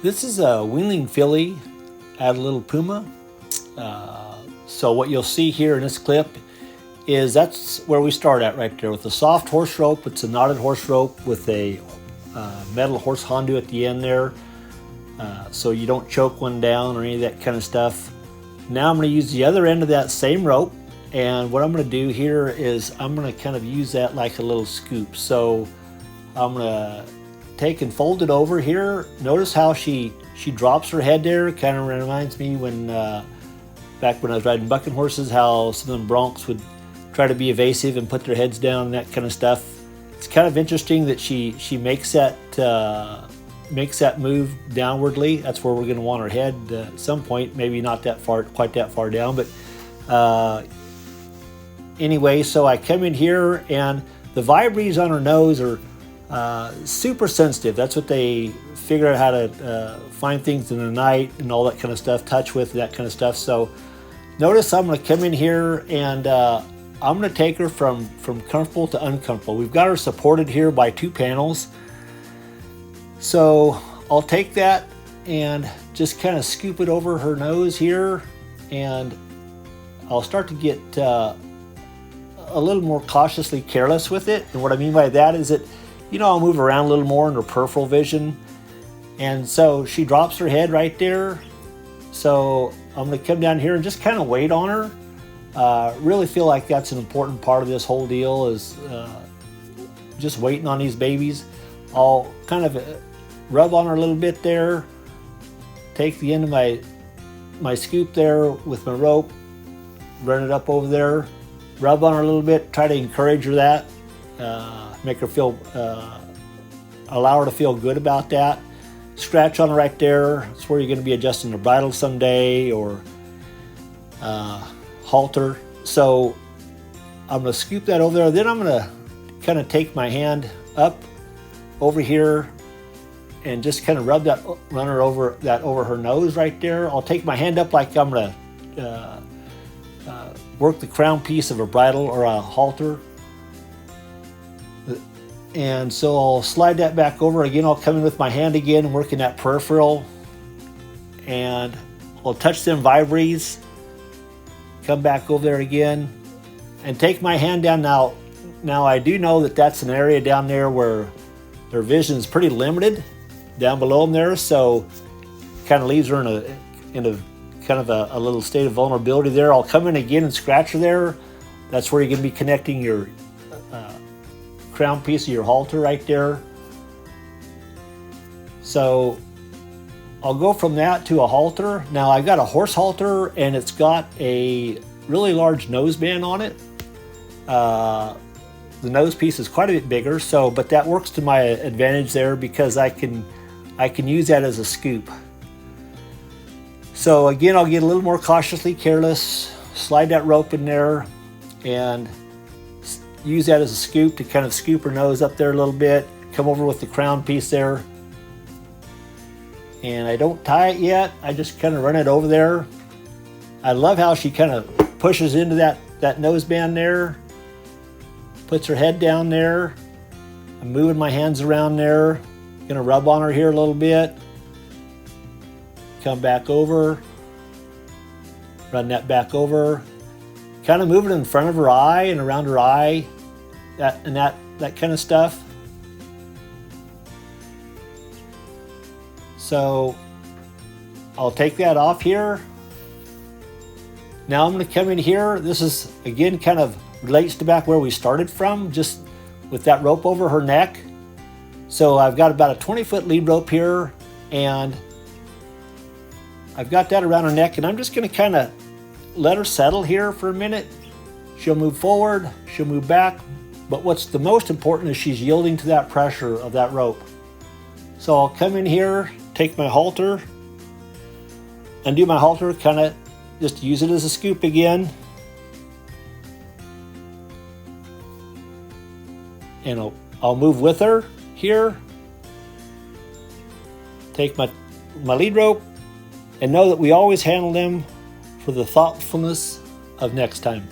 This is a Weanling filly at a little puma. So what you'll see here in this clip is that's where we start at right there with the soft horse rope. It's a knotted horse rope with a metal horse hondo at the end there, so you don't choke one down or any of that kind of stuff. Now I'm going to use the other end of that same rope, and what I'm going to do here is I'm going to kind of use that like a little scoop. So I'm going to take and fold it over here. Notice how she drops her head there. Kind of reminds me when back when I was riding bucking horses, how some of them broncs would try to be evasive and put their heads down and that kind of stuff. It's kind of interesting that she makes that move downwardly. That's where we're going to want her head at some point. Maybe not that far, quite that far down, but anyway. So I come in here, and the Vibrissae on her nose are super sensitive. That's what they figure out how to find things in the night and all that kind of stuff, touch with that kind of stuff. So notice I'm going to come in here, and I'm going to take her from comfortable to uncomfortable. We've got her supported here by two panels. So I'll take that and just kind of scoop it over her nose here, and I'll start to get a little more cautiously careless with it. And what I mean by that is that, I'll move around a little more in her peripheral vision. And so she drops her head right there. So I'm going to come down here and just kind of wait on her. Really feel like that's an important part of this whole deal, is just waiting on these babies. I'll kind of rub on her a little bit there, take the end of my scoop there with my rope, run it up over there, rub on her a little bit, try to encourage her that, make her feel, allow her to feel good about that. Scratch on her right there. That's where you're going to be adjusting the bridle someday, or halter. So I'm going to scoop that over there. Then I'm going to kind of take my hand up over here and just kind of run her over her nose right there. I'll take my hand up like I'm going to work the crown piece of a bridle or a halter. And so I'll slide that back over. Again, I'll come in with my hand again and work in that peripheral. And I'll touch them Vibrissae, come back over there again, and take my hand down. Now I do know that that's an area down there where their vision is pretty limited down below them there, so kind of leaves her in a kind of a little state of vulnerability there. I'll come in again and scratch her there. That's where you're going to be connecting your crown piece of your halter right there. So I'll go from that to a halter. Now I've got a horse halter, and it's got a really large nose band on it. The nose piece is quite a bit bigger, but that works to my advantage there, because I can use that as a scoop. So again, I'll get a little more cautiously careless, slide that rope in there, and use that as a scoop to kind of scoop her nose up there a little bit, come over with the crown piece there. And I don't tie it yet, I just kind of run it over there. I love how she kind of pushes into that nose band there, puts her head down there. I'm moving my hands around there, gonna rub on her here a little bit, come back over, run that back over, kind of move it in front of her eye and around her eye, that kind of stuff. So I'll take that off here. Now I'm going to come in here. This is, again, kind of relates to back where we started from, just with that rope over her neck. So I've got about a 20-foot lead rope here, and I've got that around her neck, and I'm just going to kind of let her settle here for a minute. She'll move forward, she'll move back, but what's the most important is she's yielding to that pressure of that rope. So I'll come in here, take my halter, undo my halter, kind of just use it as a scoop again. And I'll move with her here, take my lead rope, and know that we always handle them for the thoughtfulness of next time.